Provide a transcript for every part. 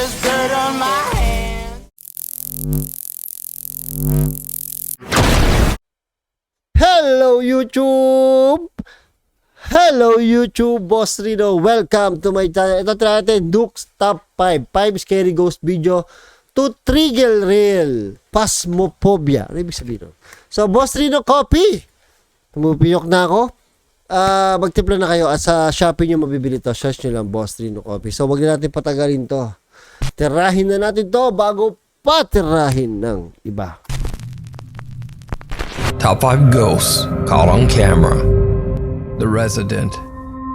there's dirt on my hands. Hello YouTube! Hello YouTube! Boss Rino, welcome to my channel. Ito try natin NUKES Top 5 Scary Ghost Video to Trigger Real Phasmophobia. Ano ibig sabihin? So Boss Rino copy! Tumupiyok na ako. Magtimpla na kayo at sa Shopee nyo mabibili to. Search nyo lang Boss Rino copy. So wag na natin patagalin to. Tirahin na natin to bago pa tirahin ng iba. Top 5 ghosts caught on camera. The Resident.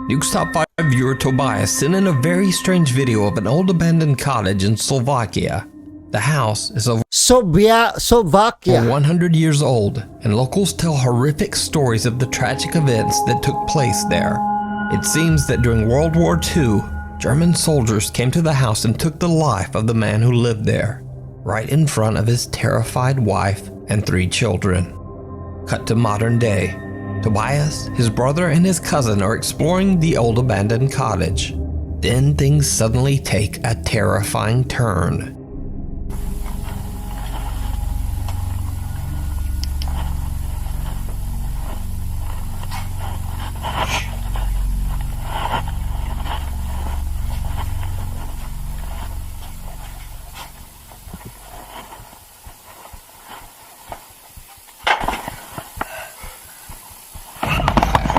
Nuke's Top 5 viewer Tobias sent in a very strange video of an old abandoned cottage in Slovakia. The house is over Slovakia. 100 years old, and locals tell horrific stories of the tragic events that took place there. It seems that during World War II, German soldiers came to the house and took the life of the man who lived there, right in front of his terrified wife and 3 children. Cut to modern day. Tobias, his brother, and his cousin are exploring the old abandoned cottage. Then things suddenly take a terrifying turn.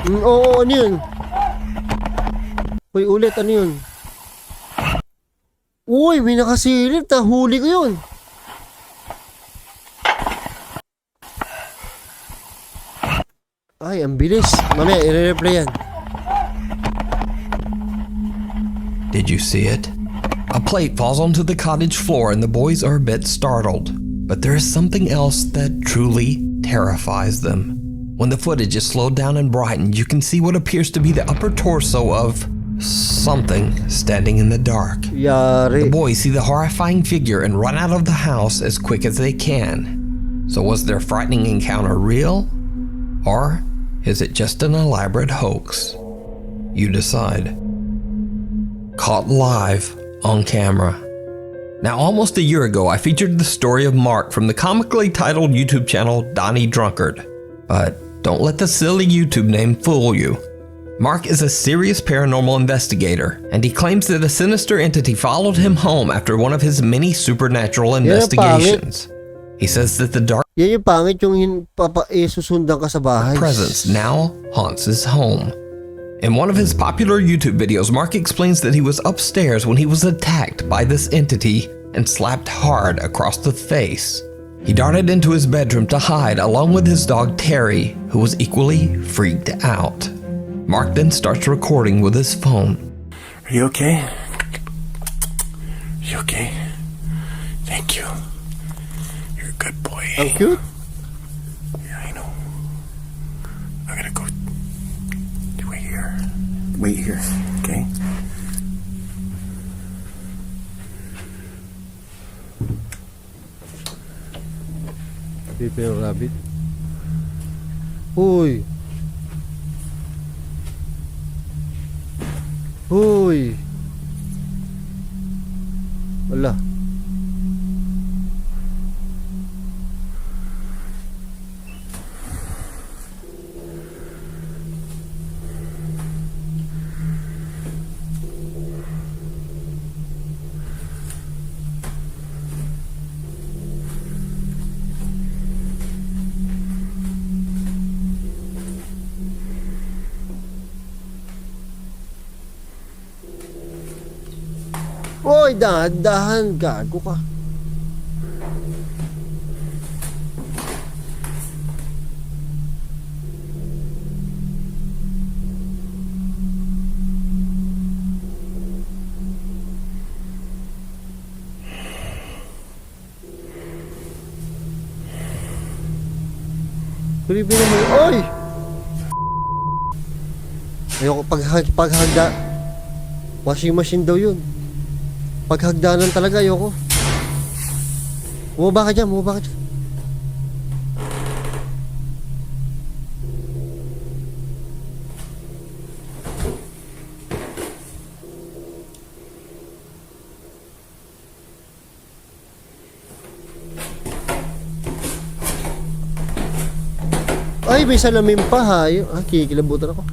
Oo, ano yun? Uy, ulit, ano yun? Uy, may nakasilip. Huli ko yun. Ay, ang bilis. Mamaya, i-replay yan. Did you see it? A plate falls onto the cottage floor and the boys are a bit startled. But there is something else that truly terrifies them. When the footage is slowed down and brightened, you can see what appears to be the upper torso of something standing in the dark. Yari. The boys see the horrifying figure and run out of the house as quick as they can. So was their frightening encounter real? Or is it just an elaborate hoax? You decide. Caught live on camera. Now, almost a year ago, I featured the story of Mark from the comically titled YouTube channel Donnie Drunkard. But don't let the silly YouTube name fool you. Mark is a serious paranormal investigator, and he claims that a sinister entity followed him home after one of his many supernatural investigations. He says that the dark Yan yung pangit yung susundan ka sa bahay. presence now haunts his home. In one of his popular YouTube videos, Mark explains that he was upstairs when he was attacked by this entity and slapped hard across the face. He darted into his bedroom to hide along with his dog Terry, who was equally freaked out. Mark then starts recording with his phone. Are you okay? You okay? Thank you. You're a good boy. Ang cute. Yeah, I know. I'm gonna go. Wait here. Wait here, okay? Pipi ng rabbit. Uy. Uy. Wala. Uy, dahan-dahan, gago ka. Creepy naman. Oy! Ayoko paghagda. Washing machine daw yun. Paghagdanan talaga, ayoko. Bumaba ka dyan, bumaba ka dyan. may salamin pa ha. Kikilabutan ako.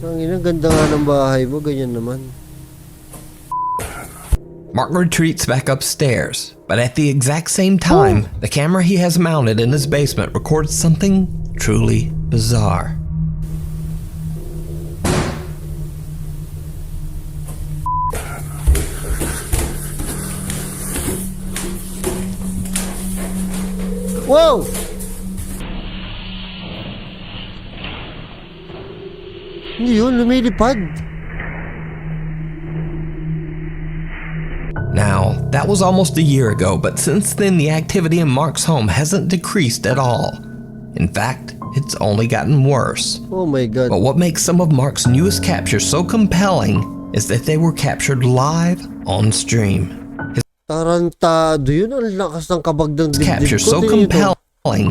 Ang ganda nga ng bahay mo, ganyan naman. Mark retreats back upstairs, but at the exact same time, the camera he has mounted in his basement records something truly bizarre. Wow! Hindi yun, lumilipad. Now, that was almost a year ago, but since then the activity in Mark's home hasn't decreased at all. In fact, it's only gotten worse. Oh my God. But what makes some of Mark's newest captures so compelling is that they were captured live on stream. Tarantado yun. Ang lakas ng kabag ng His dibdib capture ko. so Tingin ito. compelling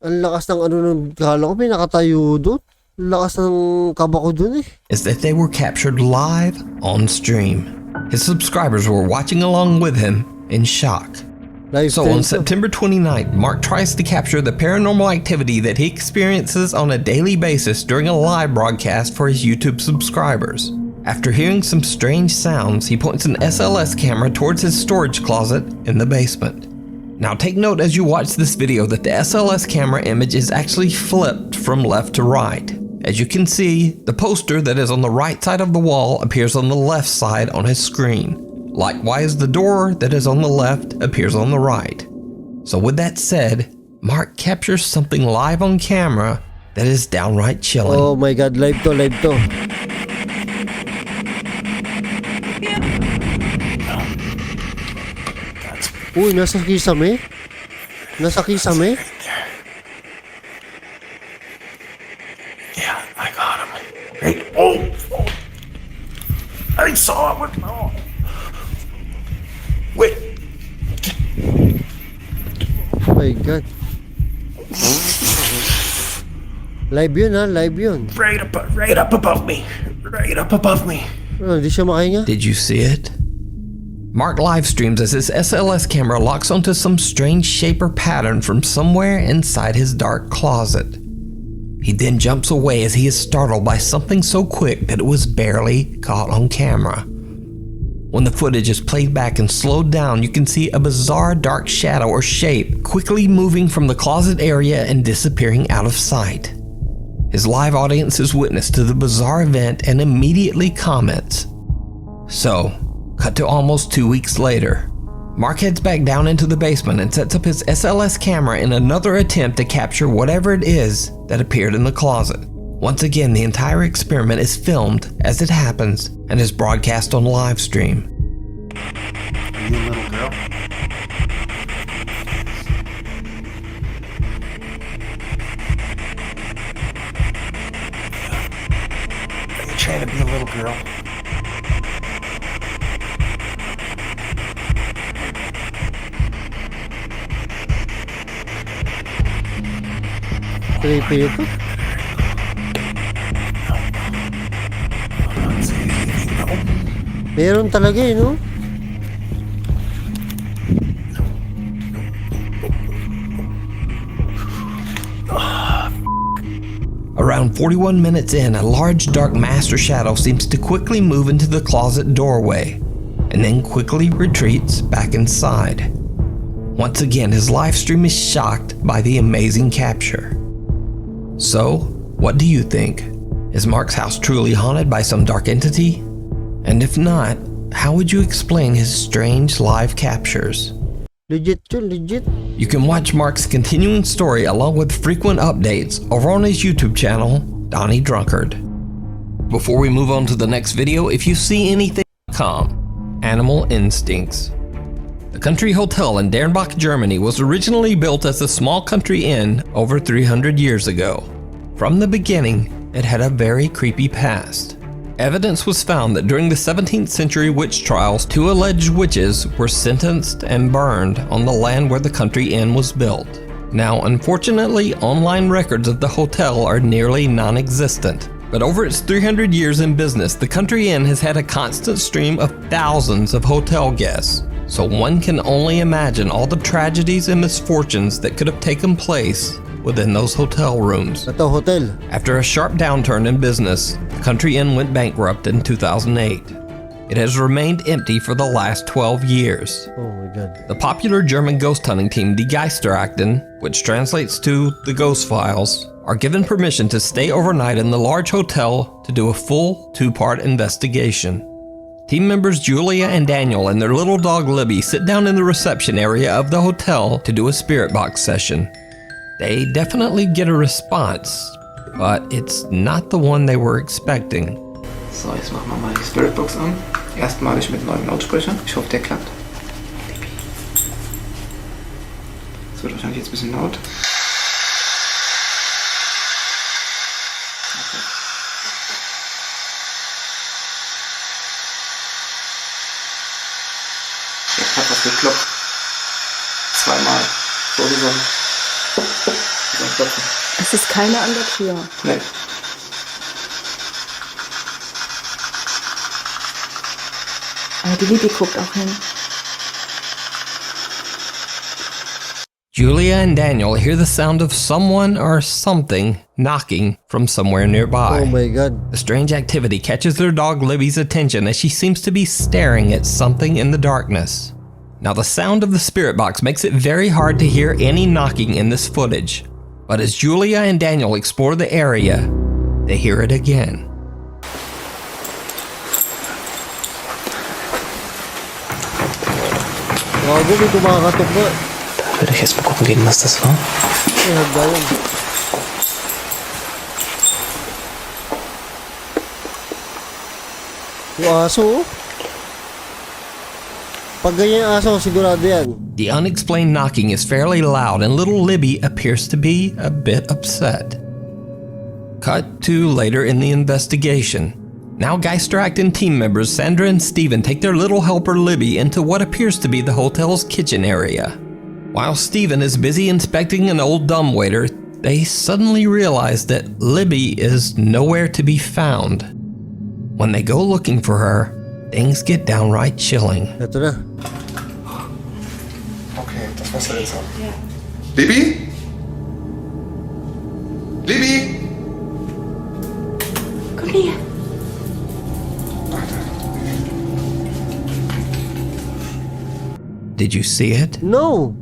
Ang lakas ng ano nung kala ko may nakatayo doon. Ang lakas ng kaba ko doon eh. is that they were captured live on stream. His subscribers were watching along with him in shock. Live So stream on to. September 29th, Mark tries to capture the paranormal activity that he experiences on a daily basis during a live broadcast for his YouTube subscribers. After hearing some strange sounds, he points an SLS camera towards his storage closet in the basement. Now take note as you watch this video that the SLS camera image is actually flipped from left to right. As you can see, the poster that is on the right side of the wall appears on the left side on his screen. Likewise, the door that is on the left appears on the right. So with that said, Mark captures something live on camera that is downright chilling. Oh my God, live to, live to. Uy, nasa kisame? Nasa kisame? Yeah, I got him. Hey, oh! I saw it. Oh. Wait. Oh my God. Live yun ha, live yun. Right up above me. Right up above me. Oh, hindi siya makahinga. Did you see it? Mark live streams as his SLS camera locks onto some strange shape or pattern from somewhere inside his dark closet. He then jumps away as he is startled by something so quick that it was barely caught on camera. When the footage is played back and slowed down, you can see a bizarre dark shadow or shape quickly moving from the closet area and disappearing out of sight. His live audience is witness to the bizarre event and immediately comments. So, cut to almost 2 weeks later. Mark heads back down into the basement and sets up his SLS camera in another attempt to capture whatever it is that appeared in the closet. Once again, the entire experiment is filmed as it happens and is broadcast on live stream. You little girl. Are you trying to be a little girl? Creepy ito. Meron talaga eh, no? Around 41 minutes in, a large dark master shadow seems to quickly move into the closet doorway, and then quickly retreats back inside. Once again, his live stream is shocked by the amazing capture. So, what do you think? Is Mark's house truly haunted by some dark entity? And if not, how would you explain his strange live captures? Legit yun, legit. You can watch Mark's continuing story along with frequent updates over on his YouTube channel, Donnie Drunkard. Before we move on to the next video, if you see anything, Animal Instincts. The Country Hotel in Dernbach, Germany was originally built as a small country inn over 300 years ago. From the beginning, it had a very creepy past. Evidence was found that during the 17th century witch trials, 2 alleged witches were sentenced and burned on the land where the country inn was built. Now, unfortunately, online records of the hotel are nearly non-existent, But over its 300 years in business, the Country Inn has had a constant stream of thousands of hotel guests. So one can only imagine all the tragedies and misfortunes that could have taken place within those hotel rooms. Ito, hotel. After a sharp downturn in business, the Country Inn went bankrupt in 2008. It has remained empty for the last 12 years. Oh my God. The popular German ghost hunting team Die Geisterakten, which translates to the Ghost Files, are given permission to stay overnight in the large hotel to do a full 2-part investigation. Team members Julia and Daniel and their little dog Libby sit down in the reception area of the hotel to do a spirit box session. They definitely get a response, but it's not the one they were expecting. So, jetzt machen wir mal die Spiritbox an. Erstmalig mit neuen Lautsprechern. Ich hoffe, der klappt. Es wird wahrscheinlich jetzt ein bisschen laut. Okay. Jetzt hat was geklopft. Zweimal. So wie so ein Klopfen. Es ist keiner an der Tür. Nee. Aber die Liebe guckt auch hin. Julia and Daniel hear the sound of someone or something knocking from somewhere nearby. Oh my God. The strange activity catches their dog Libby's attention as she seems to be staring at something in the darkness. Now the sound of the spirit box makes it very hard to hear any knocking in this footage. But as Julia and Daniel explore the area, they hear it again. Gago, may kumakatok ba? Würde ich jetzt mal gucken gehen, was das war. Ay, hagda yun. Yung aso, oh. Pag ganyan yung aso, sigurado yan. The unexplained knocking is fairly loud and little Libby appears to be a bit upset. Cut to later in the investigation. Now Geisterakten team members Sandra and Steven take their little helper Libby into what appears to be the hotel's kitchen area. While Steven is busy inspecting an old dumbwaiter, they suddenly realize that Libby is nowhere to be found. When they go looking for her, things get downright chilling. Ito na. Okay, das muss er jetzt haben. Ja. Libby? Libby? Komm her. Did you see it? No!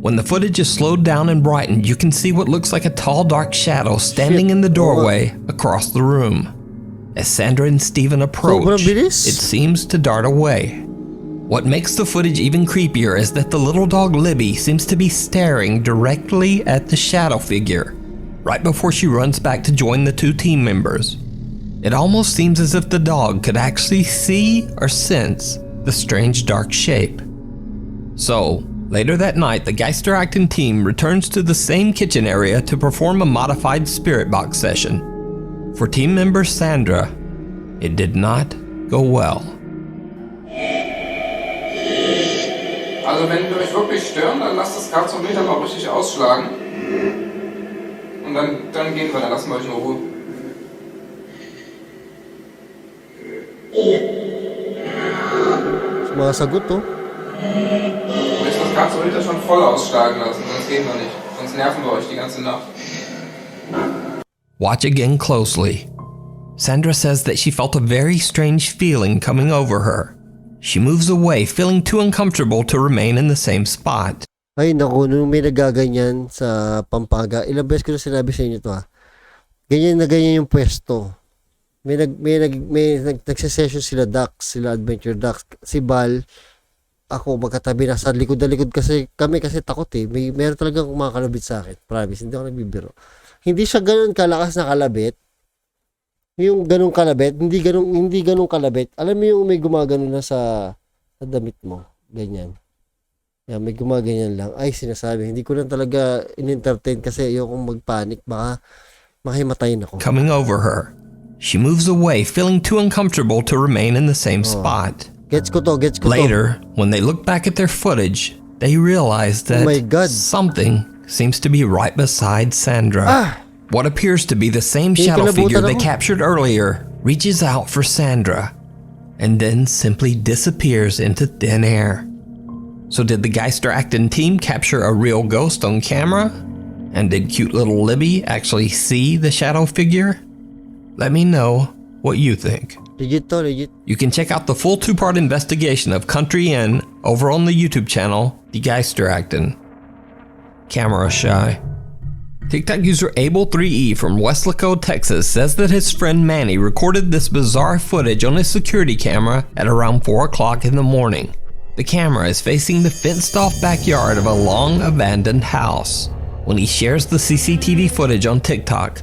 When the footage is slowed down and brightened, you can see what looks like a tall, dark shadow standing in the doorway across the room. As Sandra and Steven approach, Sobrang bilis. it seems to dart away. What makes the footage even creepier is that the little dog Libby seems to be staring directly at the shadow figure, right before she runs back to join the two team members. It almost seems as if the dog could actually see or sense the strange dark shape. So, later that night, the Geisterakten team returns to the same kitchen area to perform a modified spirit box session. For team member Sandra, it did not go well. Also wenn die euch wirklich stören, dann lasst das Grazometer mal richtig ausschlagen. Und dann gehen wir, dann lassen wir euch in Ruhe. Sumasagot, oh. Du willst das Grazometer schon voll ausschlagen lassen, sonst gehen wir nicht. Sonst nerven wir euch die ganze Nacht. Watch again closely. Sandra says that she felt a very strange feeling coming over her. She moves away, feeling too uncomfortable to remain in the same spot. Ay, naku, nung may nagaganyan sa Pampanga, ilang beses ko na sinabi sa inyo to, ha. Ganyan na ganyan yung pwesto. May nagsesession sila Ducks, sila Adventure Ducks. Si Bal, ako magkatabi na sa likod na likod kasi kami kasi takot eh. Meron talagang kumakalabit sa akin. Promise, hindi ako nagbibiro. Hindi siya ganoon kalakas na kalabit. Yung ganung kalabit, hindi ganung kalabit. Alam mo yung may gumagano na sa damit mo, ganyan. Yan, may gumaganyan lang. Ay, sinasabi, hindi ko lang talaga in-entertain kasi ayokong magpanic, baka mahimatayin ako. Coming over her, she moves away, feeling too uncomfortable to remain in the same spot. Gets ko to. Later, when they look back at their footage, they realize that Oh my God. something seems to be right beside Sandra. What appears to be the same shadow figure they captured earlier reaches out for Sandra and then simply disappears into thin air. So did the Geister Acton team capture a real ghost on camera? And did cute little Libby actually see the shadow figure? Let me know what you think. Legit. You can check out the full 2-part investigation of Country Inn over on the YouTube channel, The Geister Acton. Camera Shy. TikTok user Abel3E from Weslaco, Texas says that his friend Manny recorded this bizarre footage on his security camera at around 4 o'clock in the morning. The camera is facing the fenced-off backyard of a long abandoned house. When he shares the CCTV footage on TikTok,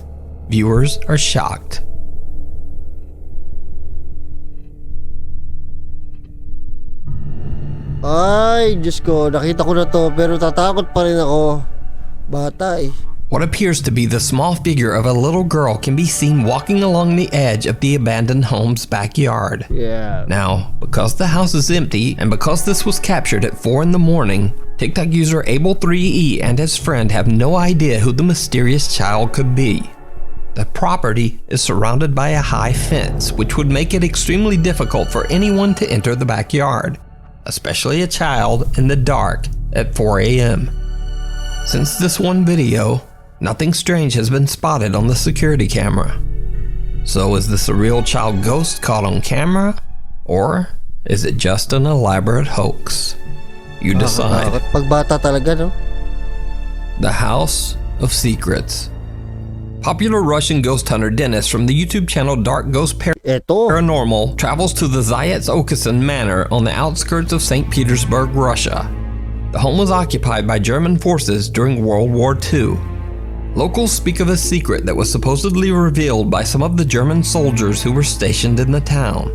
viewers are shocked. Ay, Diyos ko, nakita ko na to pero tatakot pa rin ako. Bata eh. What appears to be the small figure of a little girl can be seen walking along the edge of the abandoned home's backyard. Yeah. Now, because the house is empty and because this was captured at 4 in the morning, TikTok user Abel3E and his friend have no idea who the mysterious child could be. The property is surrounded by a high fence, which would make it extremely difficult for anyone to enter the backyard, especially a child in the dark at 4 a.m. Since this one video, nothing strange has been spotted on the security camera. So is this a real child ghost caught on camera? Or is it just an elaborate hoax? You decide. Pagbata talaga, no? The House of Secrets. Popular Russian ghost hunter Dennis from the YouTube channel Dark Ghost Paranormal travels to the Zayats-Okasan Manor on the outskirts of St. Petersburg, Russia. The home was occupied by German forces during World War II. Locals speak of a secret that was supposedly revealed by some of the German soldiers who were stationed in the town.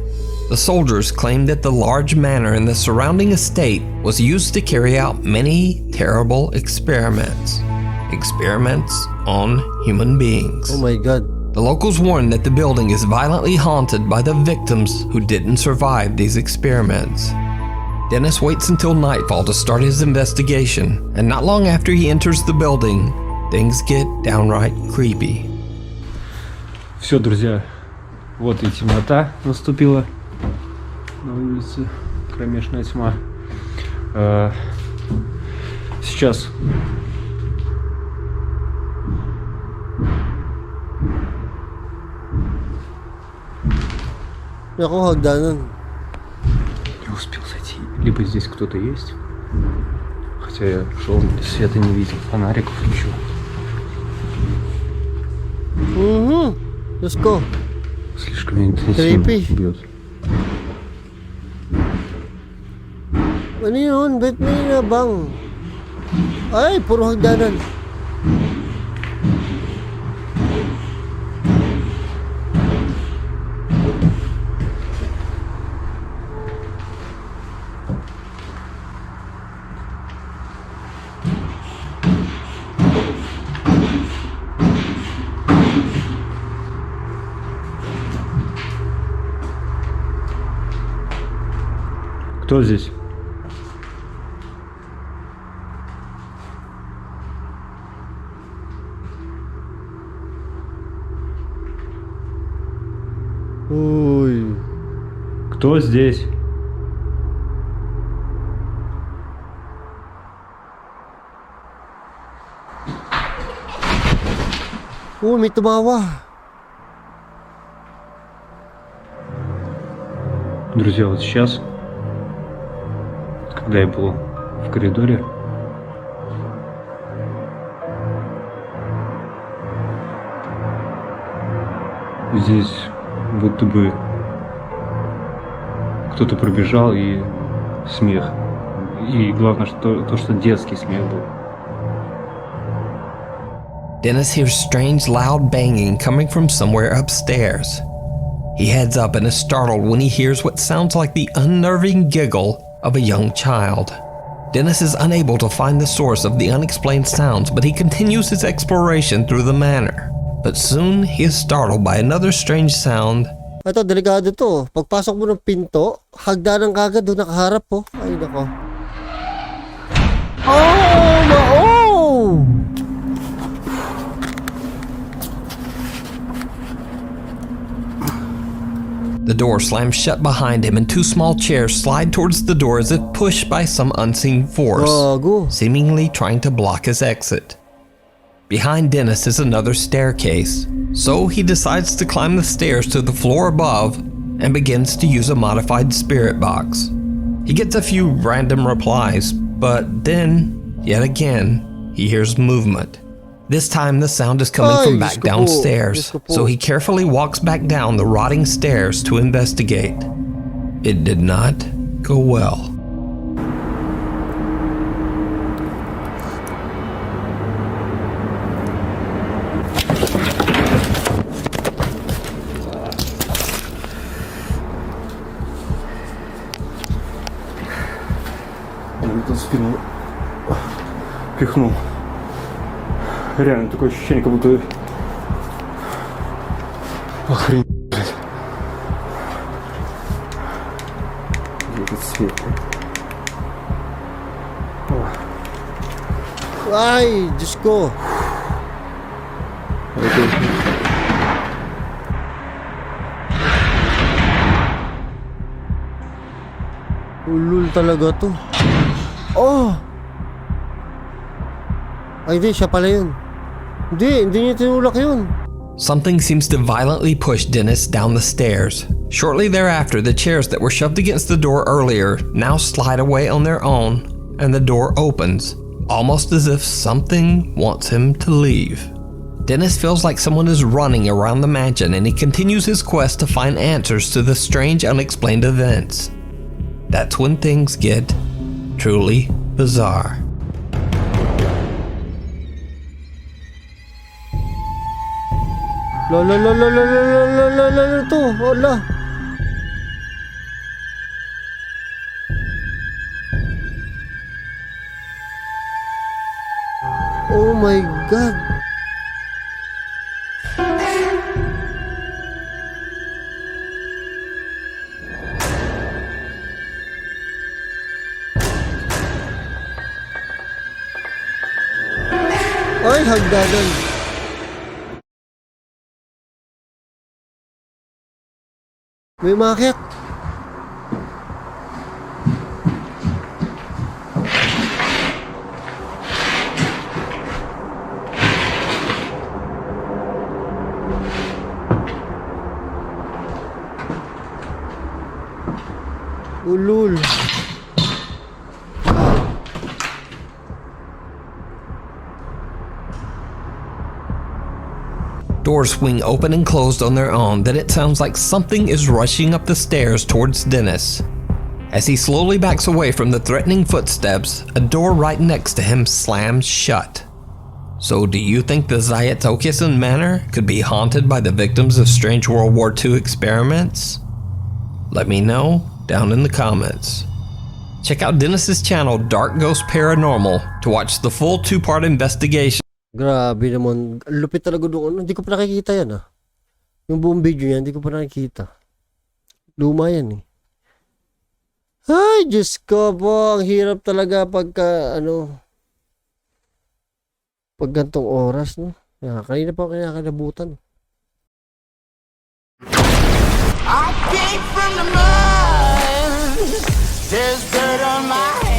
The soldiers claimed that the large manor and the surrounding estate was used to carry out many terrible experiments. Experiments on human beings. Oh my God. The locals warn that the building is violently haunted by the victims who didn't survive these experiments. Dennis waits until nightfall to start his investigation, and not long after he enters the building, things get downright creepy. Все, друзья, вот и темнота наступила на улице, кромешная тьма. Сейчас Ako hagdanan. не успел зайти. Либо здесь кто-то есть, хотя я шел, света не видел, фонариков, ничего. Let's go. Слишком интенсивно бьет. Ano yun? Ba't may nabang? Ay, puro hagdanan. Кто здесь? Uy. Кто здесь? May tumawa. Друзья, вот сейчас, когда я был в коридоре, здесь будто бы кто-то пробежал и смех. И главное, что детский смех был. Dennis hears strange loud banging coming from somewhere upstairs. He heads up and is startled when he hears what sounds like the unnerving giggle of a young child. Dennis is unable to find the source of the unexplained sounds, but he continues his exploration through the manor. But soon he is startled by another strange sound. Ito, delikado to. Pagpasok mo ng pinto, hagdanan kagad doon nakaharap po. Ay, nako. Oh! The door slams shut behind him and two small chairs slide towards the door as if pushed by some unseen force, Gago. seemingly trying to block his exit. Behind Dennis is another staircase, so he decides to climb the stairs to the floor above and begins to use a modified spirit box. He gets a few random replies, but then, yet again, he hears movement. This time the sound is coming Ay, from back Diyos ko po. downstairs, Diyos ko po. so he carefully walks back down the rotting stairs to investigate. It did not go well. Он тут спину пихнул. Реально такое ощущение, как будто... Охренеть, блядь. Где этот свет? Ay, Diyos ko. Ulul talaga to. Oh! Ay, hindi. Siya pala yun. Hindi niya tinulak yun. Something seems to violently push Dennis down the stairs. Shortly thereafter, the chairs that were shoved against the door earlier now slide away on their own, and the door opens, almost as if something wants him to leave. Dennis feels like someone is running around the mansion, and he continues his quest to find answers to the strange, unexplained events. That's when things get truly bizarre. La to. Wala. Oh my God. Ay, hagdanan. May umakyat. Ulul. Doors swing open and closed on their own, then it sounds like something is rushing up the stairs towards Dennis. As he slowly backs away from the threatening footsteps, a door right next to him slams shut. So do you think the Zayatokisan Manor could be haunted by the victims of strange World War II experiments? Let me know down in the comments. Check out Dennis's channel Dark Ghost Paranormal to watch the full 2-part investigation. Grabe naman. Lupit talaga doon. Hindi ko pa nakikita yan ah. Yung buong video yan, hindi ko pa nakikita. Luma yan eh. Ay, Diyos ko po. Ang hirap talaga pagka, pag gantong oras, no? Kanina pa ako kinakalabutan. I came from the mud. There's dirt on my